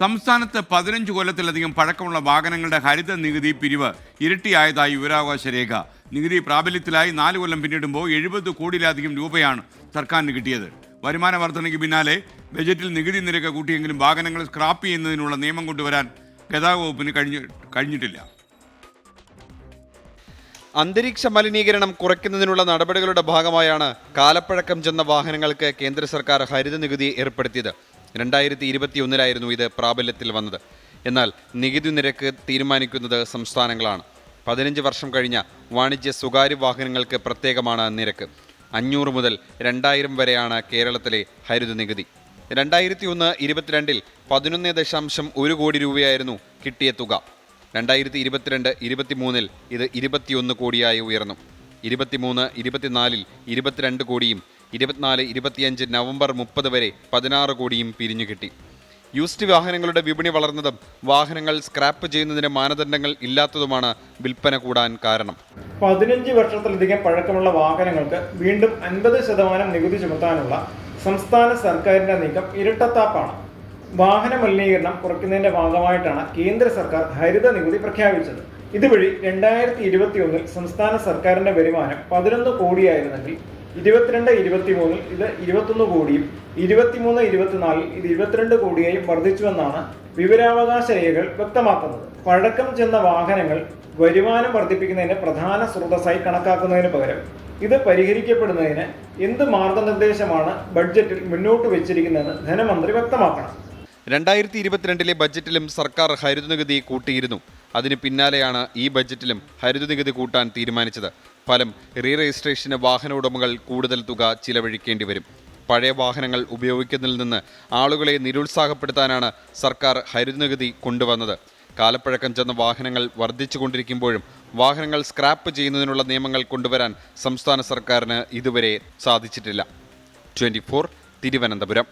സംസ്ഥാനത്ത് 15 കൊല്ലത്തിലധികം പഴക്കമുള്ള വാഹനങ്ങളുടെ ഹരിത നികുതി പിരിവ് ഇരട്ടിയായതായി വിവരാവകാശ രേഖ. നികുതി പ്രാബല്യത്തിലായി 4 കൊല്ലം പിന്നിടുമ്പോൾ 70 കോടിയിലധികം രൂപയാണ് സർക്കാരിന് കിട്ടിയത്. വരുമാന വർധനയ്ക്ക് പിന്നാലെ ബജറ്റിൽ നികുതി നിരക്ക് കൂട്ടിയെങ്കിലും വാഹനങ്ങൾ സ്ക്രാപ്പ് ചെയ്യുന്നതിനുള്ള നിയമം കൊണ്ടുവരാൻ ഗതാഗത വകുപ്പിന് കഴിഞ്ഞിട്ടില്ല. അന്തരീക്ഷ മലിനീകരണം കുറയ്ക്കുന്നതിനുള്ള നടപടികളുടെ ഭാഗമായാണ് കാലപ്പഴക്കം ചെന്ന വാഹനങ്ങൾക്ക് കേന്ദ്ര സർക്കാർ ഹരിത നികുതി ഏർപ്പെടുത്തിയത്. 2021 ഇത് പ്രാബല്യത്തിൽ വന്നത്. എന്നാൽ നികുതി നിരക്ക് തീരുമാനിക്കുന്നത് സംസ്ഥാനങ്ങളാണ്. 15 വർഷം കഴിഞ്ഞ വാണിജ്യ സ്വകാര്യ വാഹനങ്ങൾക്ക് പ്രത്യേകമാണ് നിരക്ക്. 500 മുതൽ 2000 വരെയാണ് കേരളത്തിലെ ഹരിത നികുതി. 2001-22 11.1 കോടി രൂപയായിരുന്നു കിട്ടിയ തുക. 2022-23 ഇത് 21 കോടിയായി ഉയർന്നു. 23-24 22 കോടിയും 24-25 നവംബർ 30 വരെ 16 കോടിയും പിരിഞ്ഞു കിട്ടി. യൂസ്ഡ് വാഹനങ്ങളുടെ വിപണി വളർന്നതും വാഹനങ്ങൾ സ്ക്രാപ്പ് ചെയ്യുന്നതിന് മാനദണ്ഡങ്ങൾ ഇല്ലാത്തതുമാണ് വിൽപ്പന കൂടാൻ കാരണം. 15 വർഷത്തിലധികം പഴക്കമുള്ള വാഹനങ്ങൾക്ക് വീണ്ടും 50% നികുതി ചുമത്താനുള്ള സംസ്ഥാന സർക്കാരിന്റെ നീക്കം ഇരട്ടത്താപ്പാണ്. വാഹന മലിനീകരണം കുറയ്ക്കുന്നതിന്റെ ഭാഗമായിട്ടാണ് കേന്ദ്ര സർക്കാർ ഹരിത നികുതി പ്രഖ്യാപിച്ചത്. ഇതുവഴി 2021 സംസ്ഥാന സർക്കാരിന്റെ വരുമാനം 11 കോടിയായിരുന്നെങ്കിൽ 22-23 ഇത് 21 കോടിയും 23-24 ഇത് 22 കോടിയായും വർദ്ധിച്ചുവെന്നാണ് വിവരാവകാശ രേഖകൾ വ്യക്തമാക്കുന്നത്. പഴക്കം ചെന്ന വാഹനങ്ങൾ വരുമാനം വർദ്ധിപ്പിക്കുന്നതിന് പ്രധാന സ്രോതസ്സായി കണക്കാക്കുന്നതിന് പകരം ഇത് പരിഹരിക്കപ്പെടുന്നതിന് എന്ത് മാർഗനിർദ്ദേശമാണ് ബഡ്ജറ്റിൽ മുന്നോട്ട് വെച്ചിരിക്കുന്നതെന്ന് ധനമന്ത്രി വ്യക്തമാക്കണം. 2022 ബജറ്റിലും സർക്കാർ ഹരിത നികുതി കൂട്ടിയിരുന്നു. അതിന് പിന്നാലെയാണ് ഈ ബജറ്റിലും ഹരിത നികുതി കൂട്ടാൻ തീരുമാനിച്ചത്. ഫലം റീ രജിസ്ട്രേഷന് വാഹന ഉടമകൾ കൂടുതൽ തുക ചിലവഴിക്കേണ്ടി വരും. പഴയ വാഹനങ്ങൾ ഉപയോഗിക്കുന്നതിൽ നിന്ന് ആളുകളെ നിരുത്സാഹപ്പെടുത്താനാണ് സർക്കാർ ഹരിത നികുതി കൊണ്ടുവന്നത്. കാലപ്പഴക്കം ചെന്ന വാഹനങ്ങൾ വർദ്ധിച്ചുകൊണ്ടിരിക്കുമ്പോഴും വാഹനങ്ങൾ സ്ക്രാപ്പ് ചെയ്യുന്നതിനുള്ള നിയമങ്ങൾ കൊണ്ടുവരാൻ സംസ്ഥാന സർക്കാരിന് ഇതുവരെ സാധിച്ചിട്ടില്ല. 24 തിരുവനന്തപുരം.